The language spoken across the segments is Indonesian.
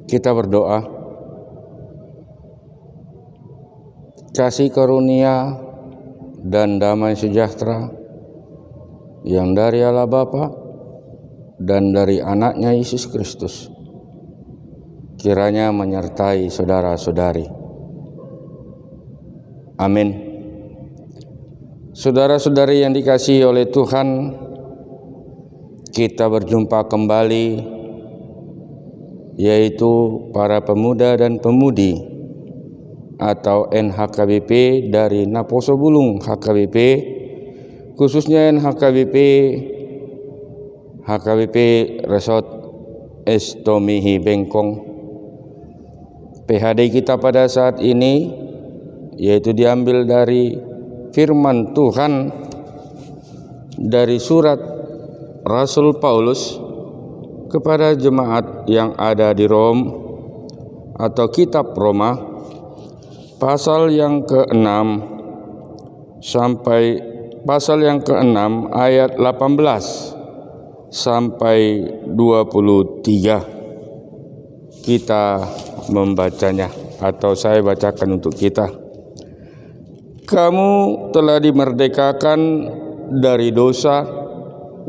Kita berdoa. Kasih karunia dan damai sejahtera yang dari Allah Bapa dan dari anaknya Yesus Kristus kiranya menyertai saudara-saudari. Amin. Saudara-saudari yang dikasihi oleh Tuhan, kita berjumpa kembali, yaitu para pemuda dan pemudi atau NHKBP dari Naposo Bulung HKBP, khususnya HKBP Resort Estomihi Bengkong. PHD kita pada saat ini yaitu diambil dari firman Tuhan dari surat Rasul Paulus kepada jemaat yang ada di Rom atau kitab Roma, pasal yang ke-6 sampai pasal yang ke-6 ayat 18 sampai 23. Kita membacanya atau saya bacakan untuk kita. Kamu telah dimerdekakan dari dosa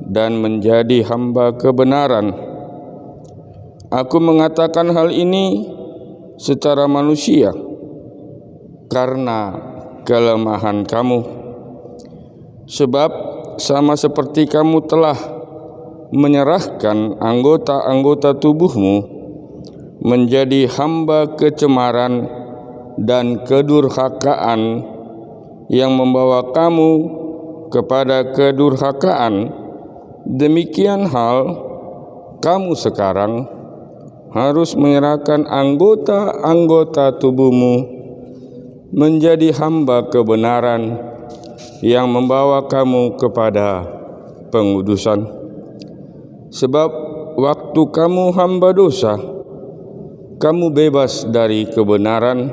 dan menjadi hamba kebenaran. Aku mengatakan hal ini secara manusia karena kelemahan kamu. Sebab sama seperti kamu telah menyerahkan anggota-anggota tubuhmu menjadi hamba kecemaran dan kedurhakaan yang membawa kamu kepada kedurhakaan, demikian hal kamu sekarang harus menyerahkan anggota-anggota tubuhmu menjadi hamba kebenaran yang membawa kamu kepada pengudusan. Sebab waktu kamu hamba dosa, kamu bebas dari kebenaran,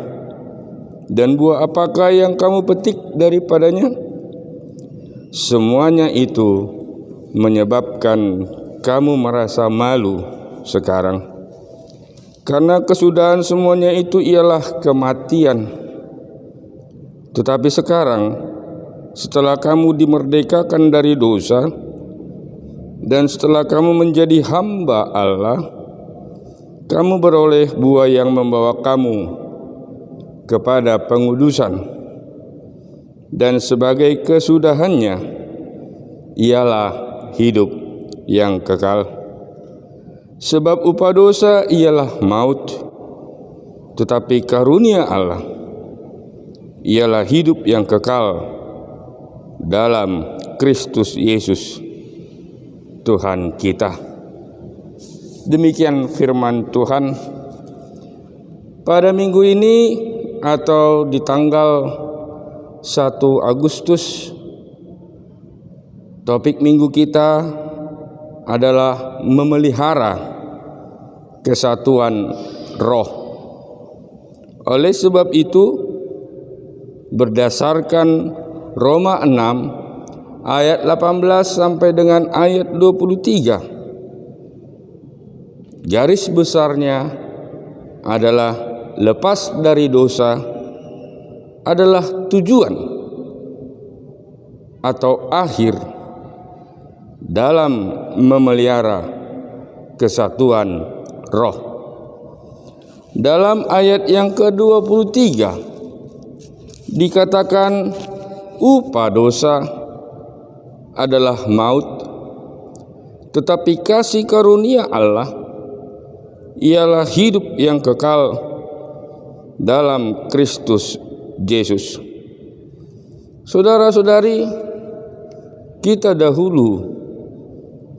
dan buah apakah yang kamu petik daripadanya? Semuanya itu menyebabkan kamu merasa malu sekarang. Karena kesudahan semuanya itu ialah kematian. Tetapi sekarang, setelah kamu dimerdekakan dari dosa, dan setelah kamu menjadi hamba Allah, kamu beroleh buah yang membawa kamu kepada pengudusan. Dan sebagai kesudahannya, ialah hidup yang kekal. Sebab upah dosa ialah maut, tetapi karunia Allah ialah hidup yang kekal dalam Kristus Yesus Tuhan kita. Demikian firman Tuhan pada minggu ini atau di tanggal 1 Agustus. Topik minggu kita adalah memelihara kesatuan roh. Oleh sebab itu, berdasarkan Roma 6 ayat 18 sampai dengan ayat 23, garis besarnya adalah lepas dari dosa adalah tujuan atau akhir dalam memelihara kesatuan roh. Dalam ayat yang ke-23 dikatakan upah dosa adalah maut, tetapi kasih karunia Allah ialah hidup yang kekal dalam Kristus Yesus. Saudara-saudari, kita dahulu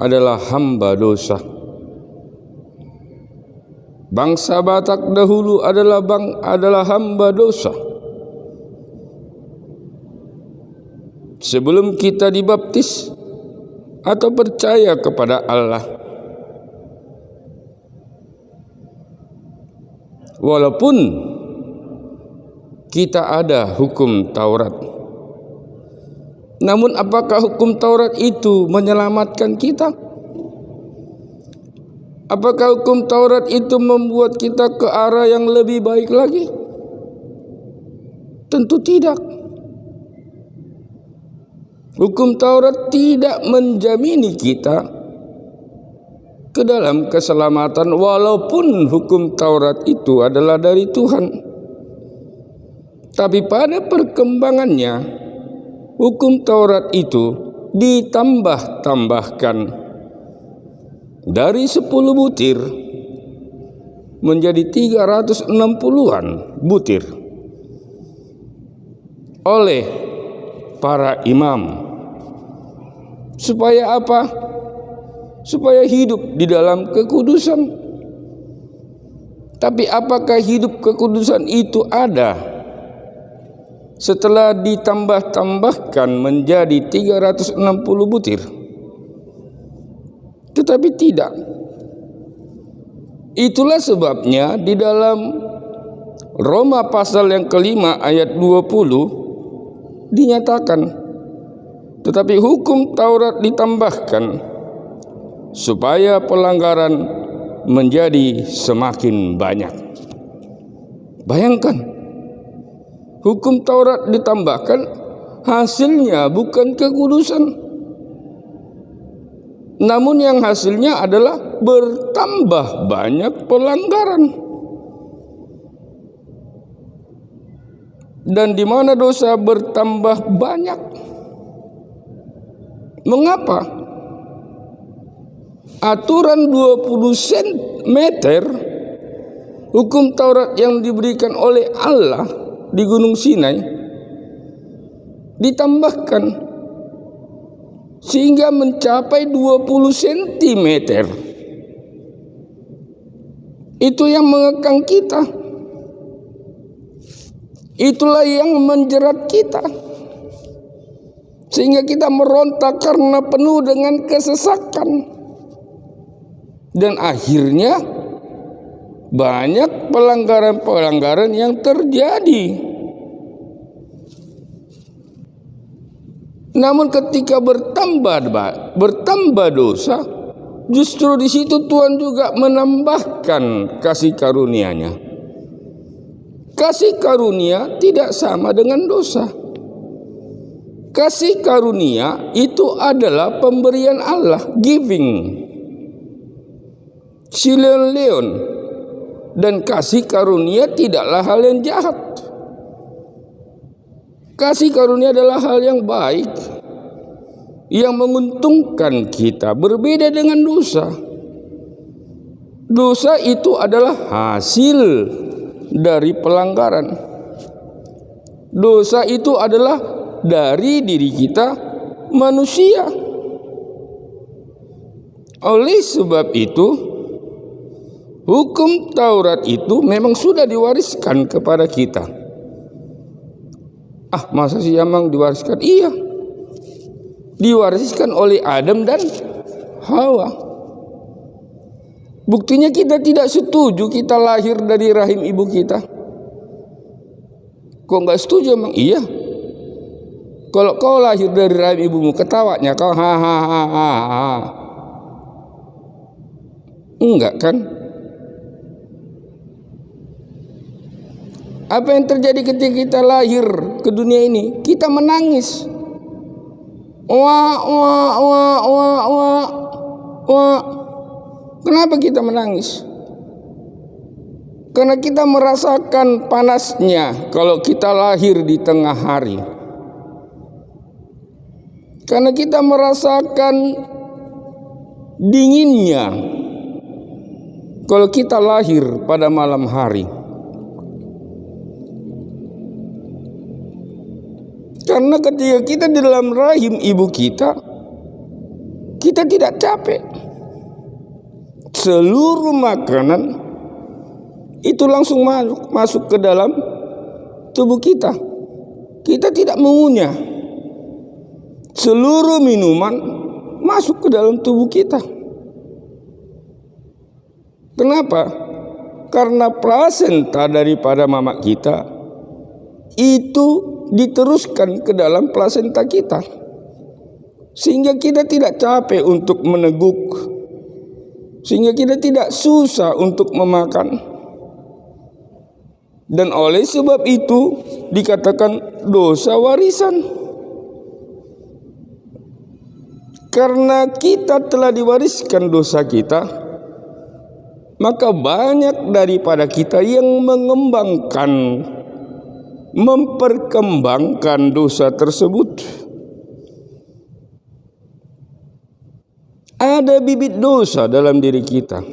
adalah hamba dosa. Bangsa Batak dahulu adalah hamba dosa. Sebelum kita dibaptis atau percaya kepada Allah, walaupun kita ada hukum Taurat, namun apakah hukum Taurat itu menyelamatkan kita? Apakah hukum Taurat itu membuat kita ke arah yang lebih baik lagi? Tentu tidak. Hukum Taurat tidak menjamini kita ke dalam keselamatan, walaupun hukum Taurat itu adalah dari Tuhan. Tapi pada perkembangannya, hukum Taurat itu ditambah-tambahkan dari 10 butir menjadi 360-an butir oleh para imam. Supaya apa? Supaya hidup di dalam kekudusan. Tapi apakah hidup kekudusan itu ada setelah ditambah-tambahkan menjadi 360 butir? Tetapi tidak. Itulah sebabnya di dalam Roma pasal yang kelima ayat 20 dinyatakan, tetapi hukum Taurat ditambahkan supaya pelanggaran menjadi semakin banyak. Bayangkan, hukum Taurat ditambahkan, hasilnya bukan kekudusan, namun yang hasilnya adalah bertambah banyak pelanggaran. Dan di mana dosa bertambah banyak? Mengapa? Aturan 20 cm hukum Taurat yang diberikan oleh Allah di Gunung Sinai ditambahkan sehingga mencapai 20 cm. Itu yang mengekang kita. Itulah yang menjerat kita, sehingga kita meronta karena penuh dengan kesesakan. Dan akhirnya banyak pelanggaran-pelanggaran yang terjadi. Namun ketika bertambah dosa, justru di situ Tuhan juga menambahkan kasih karunia-Nya. Kasih karunia tidak sama dengan dosa. Kasih karunia itu adalah pemberian Allah, giving, Phileo. Dan kasih karunia tidaklah hal yang jahat. Kasih karunia adalah hal yang baik, yang menguntungkan kita, berbeda dengan dosa. Dosa itu adalah hasil dari pelanggaran. Dosa itu adalah dari diri kita manusia. Oleh sebab itu, hukum Taurat itu memang sudah diwariskan kepada kita. Masa sih emang diwariskan? Iya, diwariskan oleh Adam dan Hawa. Buktinya kita tidak setuju kita lahir dari rahim ibu kita. Kok nggak setuju emang? Iya. Kalau kau lahir dari rahim ibumu, ketawanya kau ha. Enggak kan? Apa yang terjadi ketika kita lahir ke dunia ini? Kita menangis. Wah. Kenapa kita menangis? Karena kita merasakan panasnya kalau kita lahir di tengah hari. Karena kita merasakan dinginnya kalau kita lahir pada malam hari. Karena ketika kita di dalam rahim ibu kita, kita tidak capek. Seluruh makanan itu langsung masuk ke dalam tubuh kita. Kita tidak mengunyah. Seluruh minuman masuk ke dalam tubuh kita. Kenapa? Karena plasenta daripada mama kita itu diteruskan ke dalam plasenta kita, sehingga kita tidak capek untuk meneguk sehingga kita tidak susah untuk memakan. Dan oleh sebab itu dikatakan dosa warisan. Karena kita telah diwariskan dosa kita, maka banyak daripada kita yang memperkembangkan dosa tersebut. Ada bibit dosa dalam diri kita.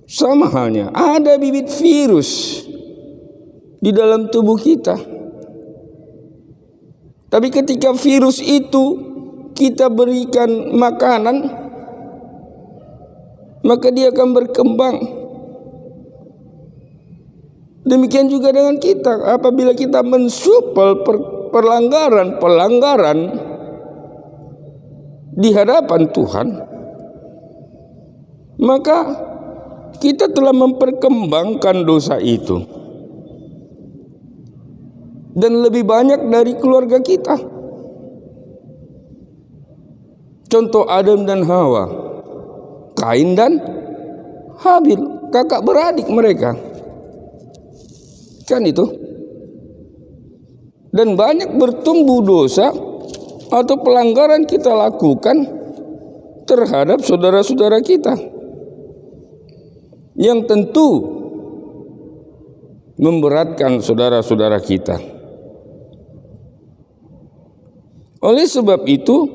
Sama halnya, ada bibit virus di dalam tubuh kita. Tapi ketika virus itu kita berikan makanan, maka dia akan berkembang. Demikian juga dengan kita, apabila kita mensuppel pelanggaran di hadapan Tuhan, maka kita telah memperkembangkan dosa itu. Dan lebih banyak dari keluarga kita. Contoh Adam dan Hawa, Kain dan Habil, kakak beradik mereka. Kan itu. Dan banyak bertumbuh dosa atau pelanggaran kita lakukan terhadap saudara-saudara kita, yang tentu memberatkan saudara-saudara kita. Oleh sebab itu,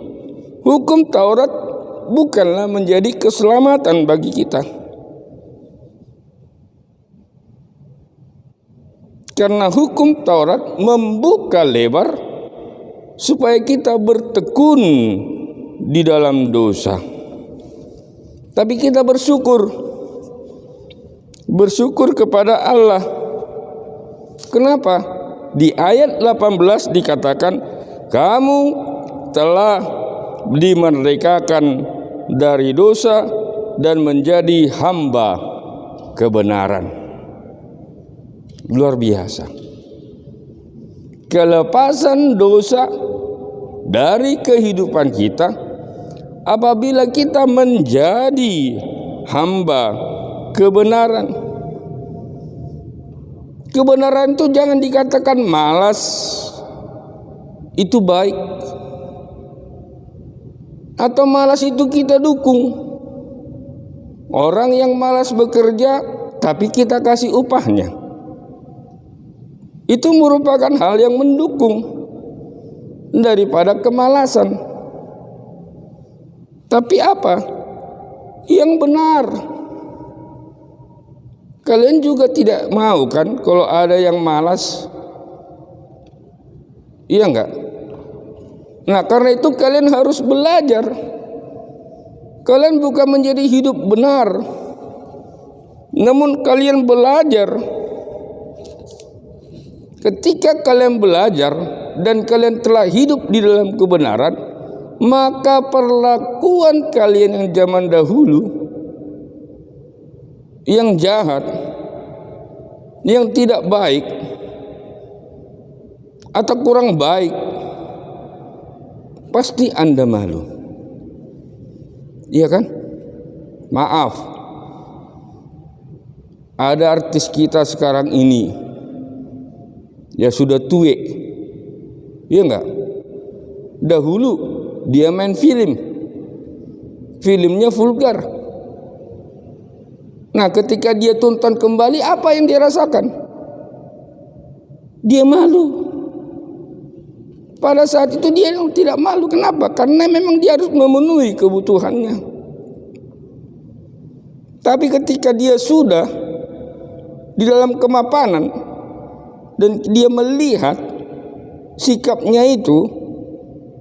hukum Taurat bukanlah menjadi keselamatan bagi kita. Karena hukum Taurat membuka lebar supaya kita bertekun di dalam dosa. Tapi kita bersyukur kepada Allah. Kenapa? Di ayat 18 dikatakan, kamu telah dimerdekakan dari dosa dan menjadi hamba kebenaran. Luar biasa. Kelepasan dosa dari kehidupan kita apabila kita menjadi hamba kebenaran. Kebenaran itu jangan dikatakan malas. Itu baik. Atau malas itu kita dukung. Orang yang malas bekerja tapi kita kasih upahnya, itu merupakan hal yang mendukung daripada kemalasan. Tapi apa yang benar? Kalian juga tidak mau kan kalau ada yang malas? Iya enggak? Nah, karena itu kalian harus belajar. Kalian bukan menjadi hidup benar, namun kalian belajar. Ketika kalian belajar dan kalian telah hidup di dalam kebenaran, maka perlakuan kalian yang zaman dahulu, yang jahat, yang tidak baik, atau kurang baik, pasti Anda malu. Iya kan? Maaf, ada artis kita sekarang ini ya sudah tua. Iya enggak? Dahulu dia main film, filmnya vulgar. Nah, ketika dia tonton kembali, apa yang dia rasakan? Dia malu. Pada saat itu dia tidak malu. Kenapa? Karena memang dia harus memenuhi kebutuhannya. Tapi ketika dia sudah di dalam kemapanan dan dia melihat sikapnya itu,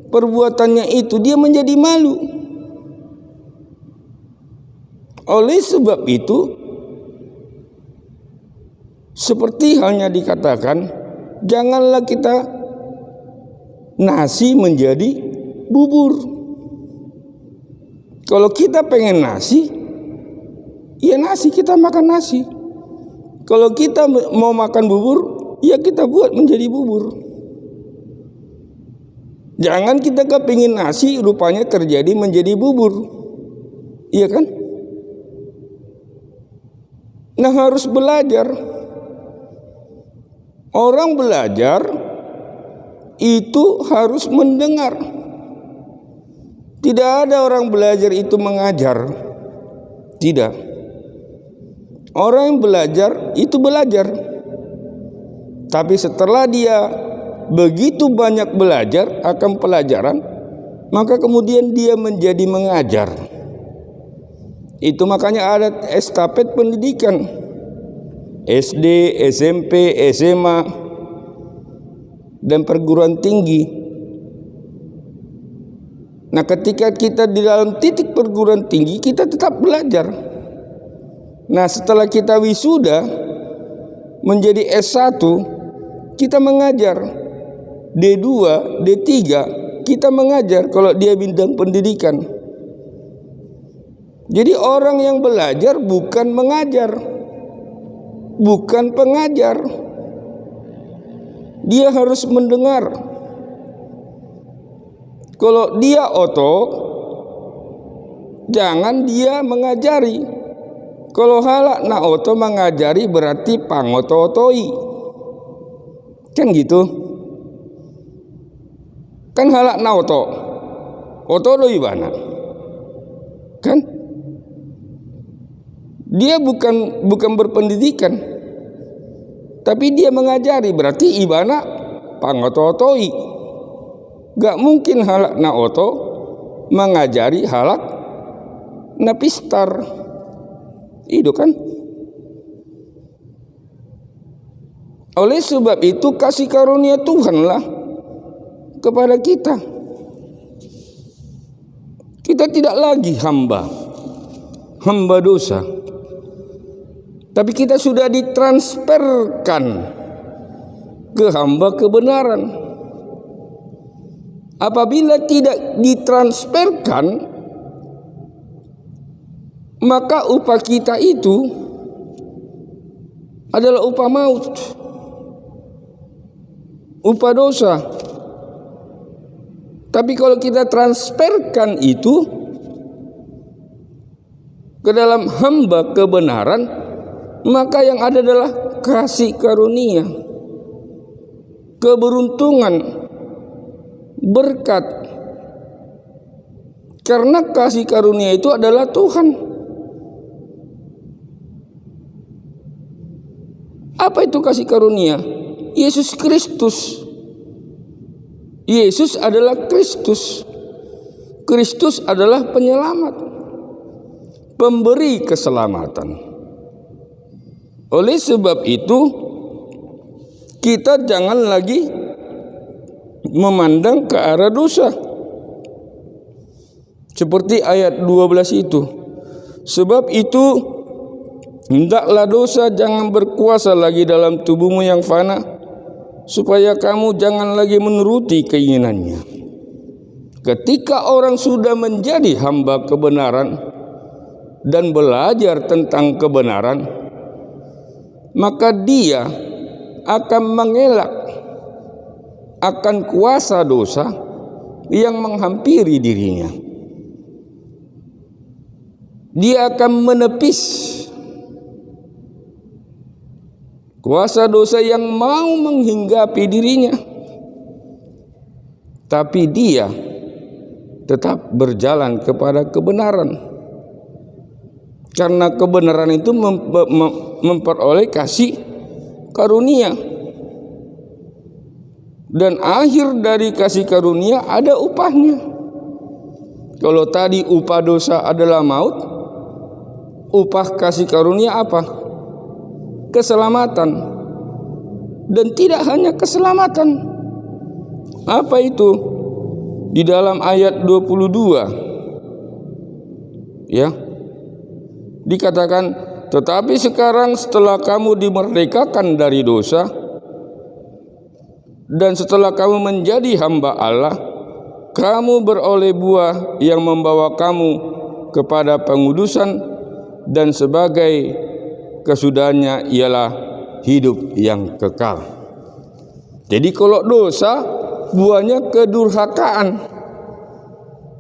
perbuatannya itu, dia menjadi malu. Oleh sebab itu, seperti halnya dikatakan, janganlah kita nasi menjadi bubur. Kalau kita pengen nasi, ya nasi, kita makan nasi. Kalau kita mau makan bubur, ya kita buat menjadi bubur. Jangan kita kepingin nasi, rupanya terjadi menjadi bubur. Iya kan? Nah, harus belajar. Orang belajar itu harus mendengar. Tidak ada orang belajar itu mengajar. Tidak. Orang yang belajar itu belajar. Tapi setelah dia begitu banyak belajar akan pelajaran, maka kemudian dia menjadi mengajar. Itu makanya ada estafet pendidikan. SD, SMP, SMA, dan perguruan tinggi. Nah, ketika kita di dalam titik perguruan tinggi, kita tetap belajar. Nah, setelah kita wisuda menjadi S1, kita mengajar. D2, D3, kita mengajar kalau dia bidang pendidikan. Jadi orang yang belajar bukan mengajar, bukan pengajar. Dia harus mendengar. Kalau dia oto, jangan dia mengajari. Kalau halak na oto mengajari berarti pangoto-otoi. Kan gitu. Kan halak na oto. Oto doi bana. Kan? Dia bukan berpendidikan, tapi dia mengajari, berarti ibana pangoto-otoi. Gak mungkin halak na oto mengajari halak na pistar. Itu kan. Oleh sebab itu kasih karunia Tuhanlah kepada kita. Kita tidak lagi hamba dosa. Tapi kita sudah ditransferkan ke hamba kebenaran. Apabila tidak ditransferkan, maka upah kita itu adalah upah maut, upah dosa. Tapi kalau kita transferkan itu ke dalam hamba kebenaran, maka yang ada adalah kasih karunia, keberuntungan, berkat. Karena kasih karunia itu adalah Tuhan. Apa itu kasih karunia? Yesus Kristus. Yesus adalah Kristus. Kristus adalah penyelamat, pemberi keselamatan. Oleh sebab itu, kita jangan lagi memandang ke arah dosa. Seperti ayat 12 itu. Sebab itu, hendaklah dosa jangan berkuasa lagi dalam tubuhmu yang fana, supaya kamu jangan lagi menuruti keinginannya. Ketika orang sudah menjadi hamba kebenaran dan belajar tentang kebenaran, maka dia akan mengelak akan kuasa dosa yang menghampiri dirinya. Dia akan menepis kuasa dosa yang mau menghinggapi dirinya. Tapi dia tetap berjalan kepada kebenaran. Karena kebenaran itu memperoleh kasih karunia. Dan akhir dari kasih karunia ada upahnya. Kalau tadi upah dosa adalah maut, upah kasih karunia apa? Keselamatan. Dan tidak hanya keselamatan. Apa itu? Di dalam ayat 22. Ya. Dikatakan, tetapi sekarang setelah kamu dimerdekakan dari dosa, dan setelah kamu menjadi hamba Allah, kamu beroleh buah yang membawa kamu kepada pengudusan, dan sebagai kesudahannya ialah hidup yang kekal. Jadi kalau dosa, buahnya kedurhakaan,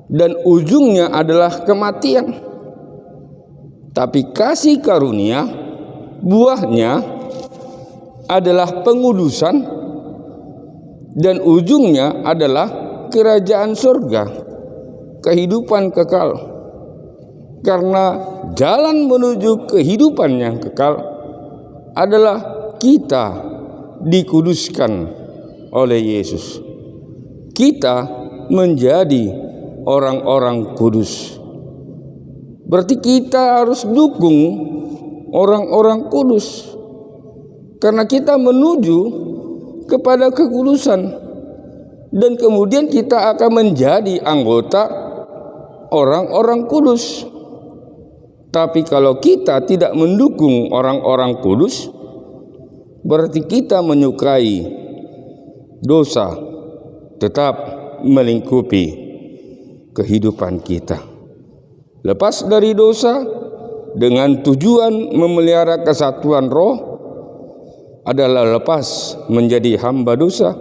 dan ujungnya adalah kematian. Tapi kasih karunia buahnya adalah pengudusan, dan ujungnya adalah kerajaan surga, kehidupan kekal. Karena jalan menuju kehidupan yang kekal adalah kita dikuduskan oleh Yesus. Kita menjadi orang-orang kudus. Berarti kita harus dukung orang-orang kudus, karena kita menuju kepada kekudusan, dan kemudian kita akan menjadi anggota orang-orang kudus. Tapi kalau kita tidak mendukung orang-orang kudus, berarti kita menyukai dosa tetap melingkupi kehidupan kita. Lepas dari dosa dengan tujuan memelihara kesatuan roh adalah lepas menjadi hamba dosa,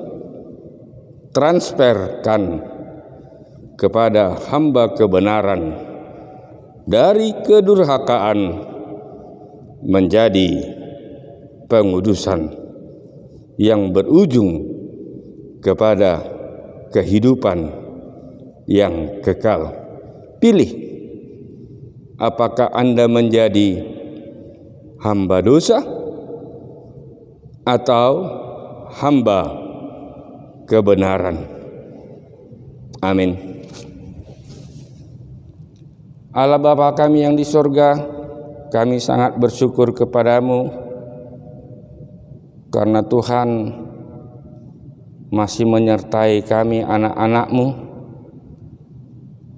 transferkan kepada hamba kebenaran, dari kedurhakaan menjadi pengudusan yang berujung kepada kehidupan yang kekal. Pilih, apakah Anda menjadi hamba dosa atau hamba kebenaran. Amin. Allah Bapa kami yang di surga, kami sangat bersyukur kepadamu karena Tuhan masih menyertai kami anak-anak-Mu.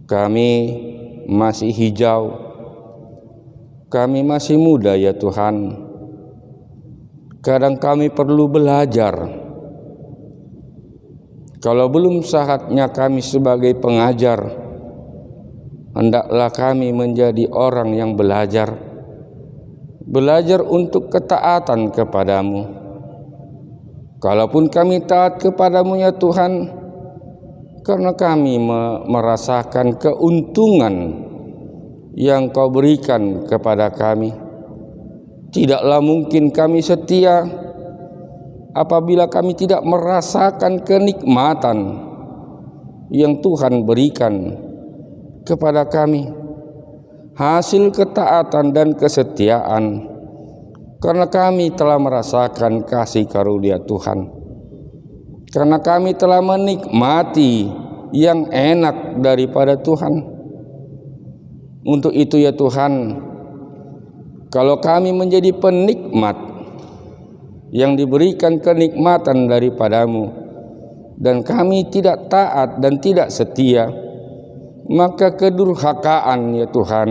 Kami masih hijau, kami masih muda ya Tuhan. Kadang kami perlu belajar. Kalau belum saatnya kami sebagai pengajar, hendaklah kami menjadi orang yang belajar untuk ketaatan kepadamu. Kalaupun kami taat kepadamu ya Tuhan, karena kami merasakan keuntungan yang Kau berikan kepada kami. Tidaklah mungkin kami setia apabila kami tidak merasakan kenikmatan yang Tuhan berikan kepada kami, hasil ketaatan dan kesetiaan, karena kami telah merasakan kasih karunia Tuhan, karena kami telah menikmati yang enak daripada Tuhan. Untuk itu ya Tuhan, kalau kami menjadi penikmat yang diberikan kenikmatan daripadamu, dan kami tidak taat dan tidak setia, maka kedurhakaan ya Tuhan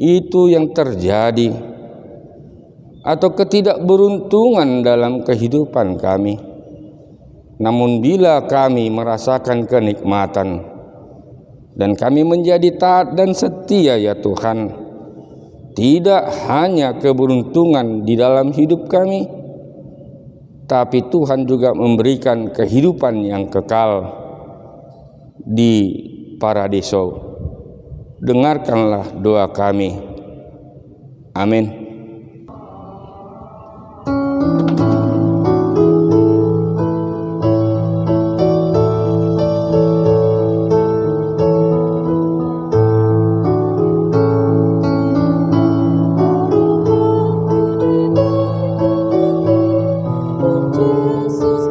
itu yang terjadi, atau ketidakberuntungan dalam kehidupan kami. Namun bila kami merasakan kenikmatan dan kami menjadi taat dan setia ya Tuhan, tidak hanya keberuntungan di dalam hidup kami, tapi Tuhan juga memberikan kehidupan yang kekal di paradiso. Dengarkanlah doa kami. Amin. Yesus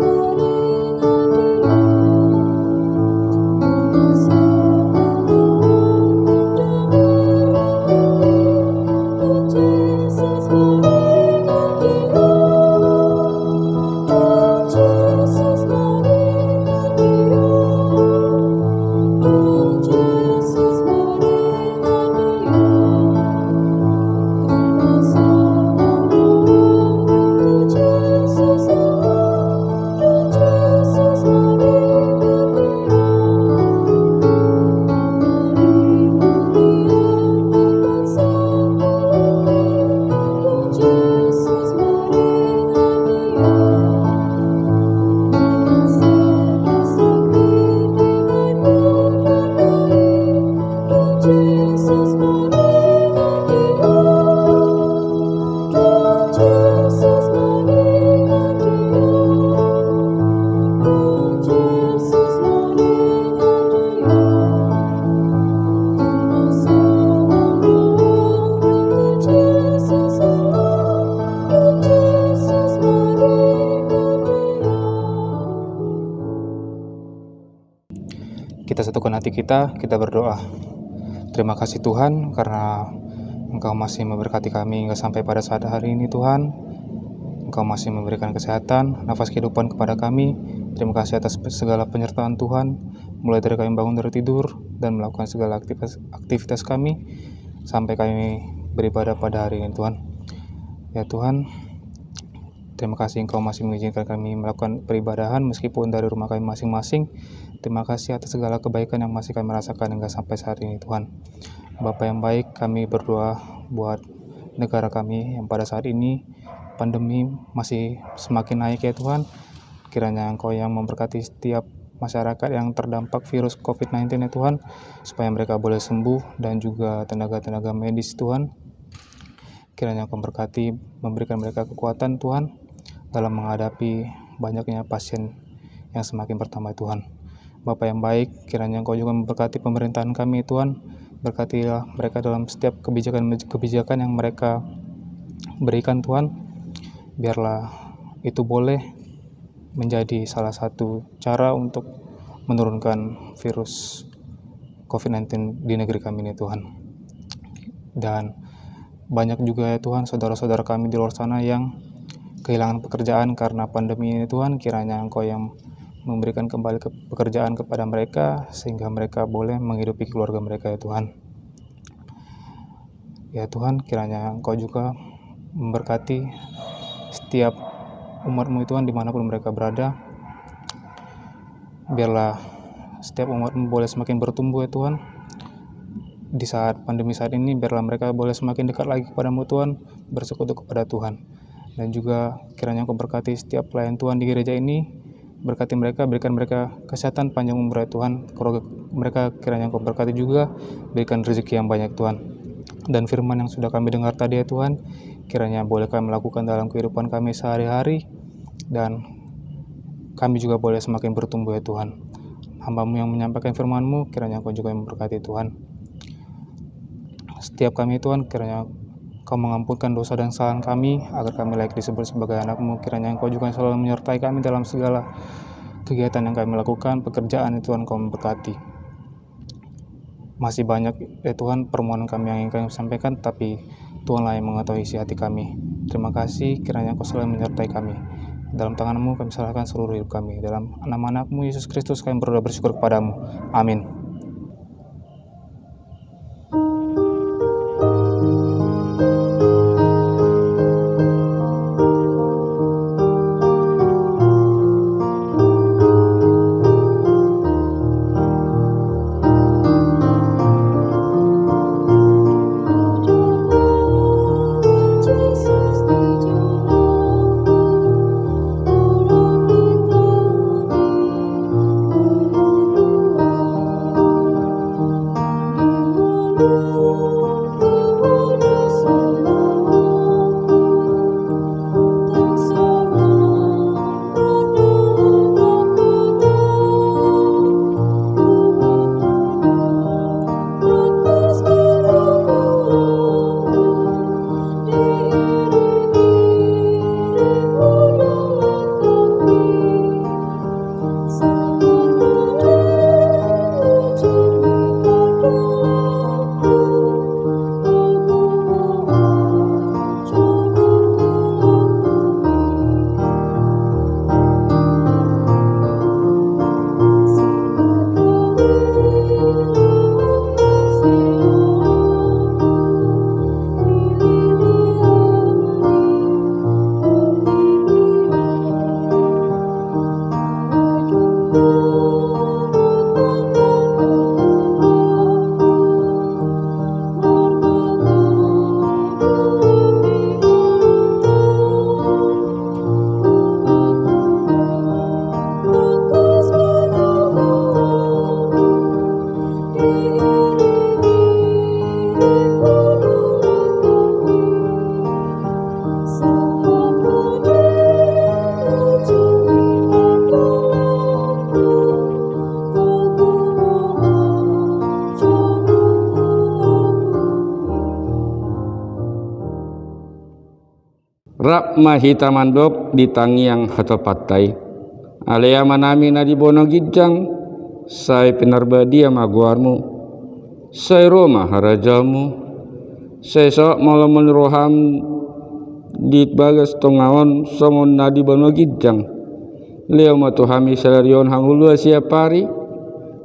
hati kita berdoa. Terima kasih Tuhan karena Engkau masih memberkati kami hingga sampai pada saat hari ini Tuhan. Engkau masih memberikan kesehatan, nafas kehidupan kepada kami. Terima kasih atas segala penyertaan Tuhan, mulai dari kami bangun dari tidur dan melakukan segala aktivitas kami, sampai kami beribadah pada hari ini Tuhan. Ya Tuhan, terima kasih Engkau masih mengizinkan kami melakukan peribadahan meskipun dari rumah kami masing-masing. Terima kasih atas segala kebaikan yang masih kami rasakan hingga sampai saat ini Tuhan. Bapa yang baik, kami berdoa buat negara kami yang pada saat ini pandemi masih semakin naik ya Tuhan. Kiranya Engkau yang memberkati setiap masyarakat yang terdampak virus COVID-19 ya Tuhan, supaya mereka boleh sembuh, dan juga tenaga-tenaga medis Tuhan. Kiranya Engkau memberkati, memberikan mereka kekuatan Tuhan dalam menghadapi banyaknya pasien yang semakin bertambah Tuhan. Bapa yang baik, kiranya Engkau juga memberkati pemerintahan kami Tuhan. Berkatilah mereka dalam setiap kebijakan yang mereka berikan Tuhan. Biarlah itu boleh menjadi salah satu cara untuk menurunkan virus COVID-19 di negeri kami ini Tuhan. Dan banyak juga ya Tuhan saudara-saudara kami di luar sana yang kehilangan pekerjaan karena pandemi ini Tuhan. Kiranya Engkau yang memberikan kembali pekerjaan kepada mereka sehingga mereka boleh menghidupi keluarga mereka ya Tuhan. Ya Tuhan, kiranya Engkau juga memberkati setiap umat-Mu Tuhan dimanapun mereka berada. Biarlah setiap umat-Mu boleh semakin bertumbuh ya Tuhan. Di saat pandemi saat ini, biarlah mereka boleh semakin dekat lagi kepada-Mu Tuhan, bersekutu kepada Tuhan. Dan juga kiranya Engkau berkati setiap pelayan Tuhan di gereja ini. Berkati mereka, berikan mereka kesehatan panjang umur ya Tuhan. Keluarga mereka kiranya Engkau berkati juga, berikan rezeki yang banyak Tuhan. Dan firman yang sudah kami dengar tadi ya Tuhan, kiranya boleh kami lakukan dalam kehidupan kami sehari-hari, dan kami juga boleh semakin bertumbuh ya Tuhan. Hamba-Mu yang menyampaikan firman-Mu, kiranya Engkau juga yang memberkati Tuhan. Setiap kami Tuhan, kiranya Kau mengampunkan dosa dan kesalahan kami, agar kami layak disebut sebagai anak-Mu. Kiranya Engkau juga selalu menyertai kami dalam segala kegiatan yang kami lakukan, pekerjaan Tuhan Kau memberkati. Masih banyak ya Tuhan permohonan kami yang ingin kami sampaikan, tapi Tuhanlah yang mengetahui isi hati kami. Terima kasih, kiranya Engkau selalu menyertai kami. Dalam tangan-Mu kami serahkan seluruh hidup kami. Dalam nama anak-Mu Yesus Kristus kami berdoa bersyukur kepada-Mu. Amin. Rap mahita mandop di tangiang hatol patai. Alea manami na di bono gidjang. sai penarbadia maguarmu, sai Roma harajamu, sai sok malam roham di bagas tongawan somon nadi banu gidjang, leo matuhami salarion hangulua siapari,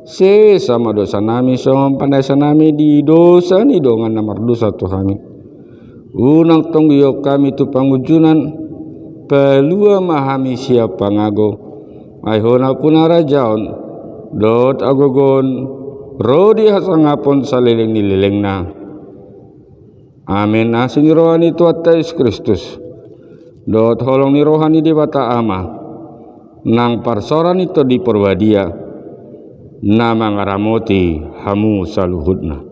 se sama dosa nami somon pandai sanami di dosa ni dongan namar dosa tuhami, unang tonggiyok kami tu pangujunan, pelua mahami siapa ngago, aihona punara jaon, dot agogon, rodi hasangapon saliling nililingna. Amin. Asin rohani Tuhan Yesus Kristus, dot holong ni rohani di bata ama, nang parsoran itu di perwadia, nama ngaramoti hamu saluhudna.